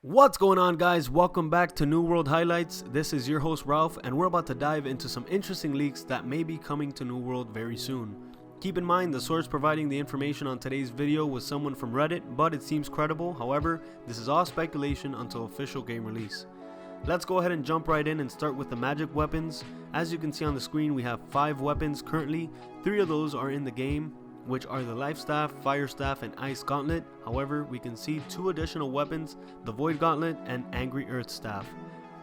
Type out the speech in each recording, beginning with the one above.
What's going on, guys? Welcome back to New World Highlights. This is your host Ralph, and we're about to dive into some interesting leaks that may be coming to New World very soon. Keep in mind, the source providing the information on today's video was someone from Reddit, but it seems credible. However, this is all speculation until official game release. Let's go ahead and jump right in and start with the magic weapons. As you can see on the screen, we have 5 weapons currently. 3 of those are in the game, which are the Life Staff, Fire Staff, and Ice Gauntlet. However, we can see 2 additional weapons, the Void Gauntlet and Angry Earth Staff.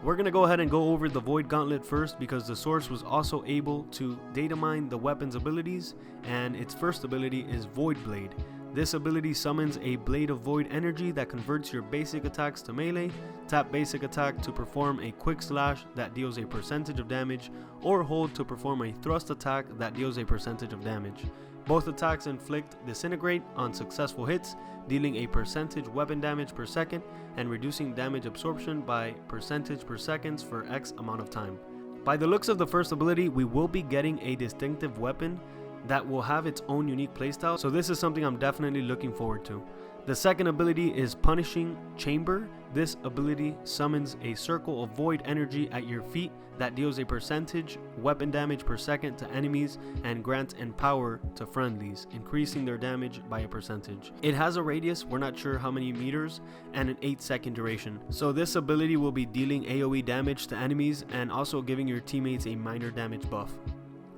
We're going to go ahead and go over the Void Gauntlet first because the source was also able to data mine the weapon's abilities, and its first ability is Void Blade. This ability summons a blade of void energy that converts your basic attacks to melee. Tap basic attack to perform a quick slash that deals a percentage of damage, or hold to perform a thrust attack that deals a percentage of damage. Both attacks inflict disintegrate on successful hits, dealing a percentage weapon damage per second and reducing damage absorption by percentage per seconds for X amount of time. By the looks of the first ability, we will be getting a distinctive weapon that will have its own unique playstyle, so this is something I'm definitely looking forward to. The second ability is Punishing Chamber. This ability summons a circle of void energy at your feet that deals a percentage weapon damage per second to enemies and grants Empower to friendlies, increasing their damage by a percentage. It has a radius, we're not sure how many meters, and an 8-second duration. So this ability will be dealing AoE damage to enemies and also giving your teammates a minor damage buff.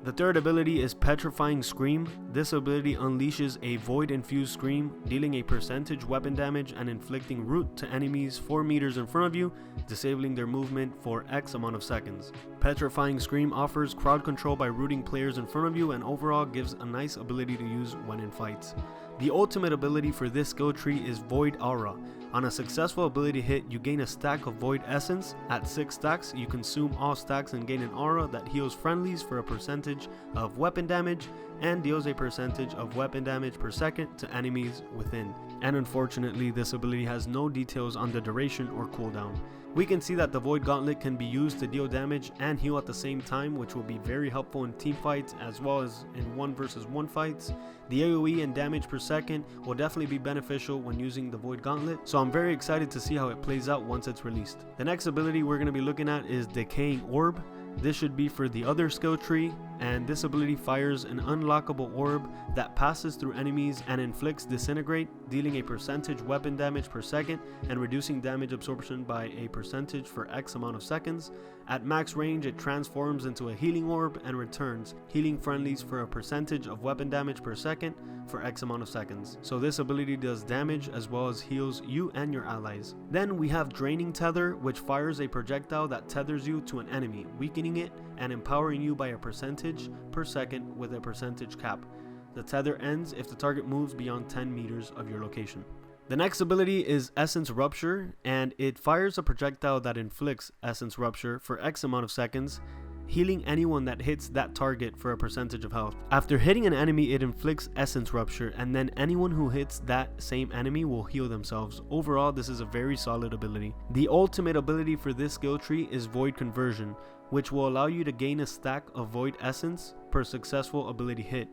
The third ability is Petrifying Scream. This ability unleashes a void-infused scream, dealing a percentage weapon damage and inflicting root to enemies 4 meters in front of you, disabling their movement for X amount of seconds. Petrifying Scream offers crowd control by rooting players in front of you and overall gives a nice ability to use when in fights. The ultimate ability for this skill tree is Void Aura. On a successful ability hit, you gain a stack of Void Essence. At 6 stacks, you consume all stacks and gain an aura that heals friendlies for a percentage of weapon damage and deals a percentage of weapon damage per second to enemies within. And unfortunately, this ability has no details on the duration or cooldown. We can see that the Void Gauntlet can be used to deal damage and heal at the same time, which will be very helpful in team fights as well as in 1 versus 1 fights. The AoE and damage per second will definitely be beneficial when using the Void Gauntlet, so I'm very excited to see how it plays out once it's released. The next ability we're going to be looking at is Decaying Orb. This should be for the other skill tree, and this ability fires an unlockable orb that passes through enemies and inflicts Disintegrate, dealing a percentage weapon damage per second and reducing damage absorption by a percentage for X amount of seconds. At max range, it transforms into a healing orb and returns, healing friendlies for a percentage of weapon damage per second for X amount of seconds. So this ability does damage as well as heals you and your allies. Then we have Draining Tether, which fires a projectile that tethers you to an enemy, weakening it and empowering you by a percentage per second with a percentage cap. The tether ends if the target moves beyond 10 meters of your location. The next ability is Essence Rupture, and it fires a projectile that inflicts Essence Rupture for X amount of seconds, healing anyone that hits that target for a percentage of health. After hitting an enemy, it inflicts Essence Rupture, and then anyone who hits that same enemy will heal themselves. Overall, this is a very solid ability. The ultimate ability for this skill tree is Void Conversion, which will allow you to gain a stack of Void Essence per successful ability hit.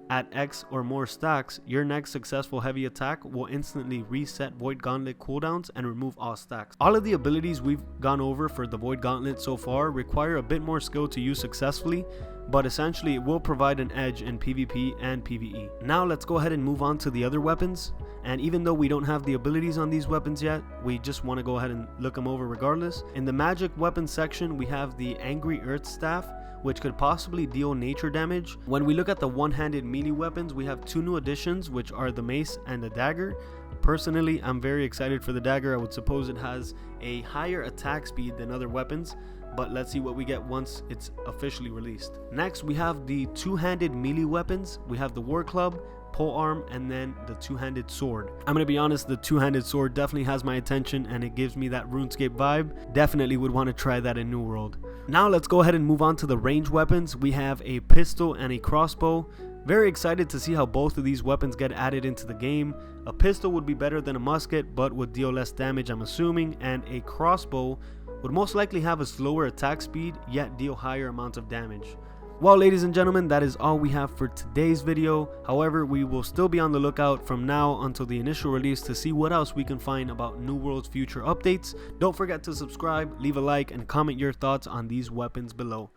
At X or more stacks, your next successful heavy attack will instantly reset Void Gauntlet cooldowns and remove all stacks. All of the abilities we've gone over for the Void Gauntlet so far require a bit more skill to use successfully, but essentially it will provide an edge in PvP and PvE. Now let's go ahead and move on to the other weapons. And even though we don't have the abilities on these weapons yet, we just want to go ahead and look them over regardless. In the magic weapons section, we have the Angry Earth Staff, which could possibly deal nature damage. When we look at the one-handed melee weapons, we have 2 new additions, which are the Mace and the Dagger. Personally, I'm very excited for the Dagger. I would suppose it has a higher attack speed than other weapons, but let's see what we get once it's officially released. Next, we have the 2-handed melee weapons. We have the War Club, Pole Arm, and then the 2-handed sword. I'm gonna be honest, the 2-handed sword definitely has my attention and it gives me that RuneScape vibe. Definitely would want to try that in New World. Now let's go ahead and move on to the range weapons. We have a pistol and a crossbow. Very excited to see how both of these weapons get added into the game. A pistol would be better than a musket, but would deal less damage, I'm assuming, and a crossbow would most likely have a slower attack speed, yet deal higher amounts of damage. Well, ladies and gentlemen, that is all we have for today's video. However, we will still be on the lookout from now until the initial release to see what else we can find about New World's future updates. Don't forget to subscribe, leave a like, and comment your thoughts on these weapons below.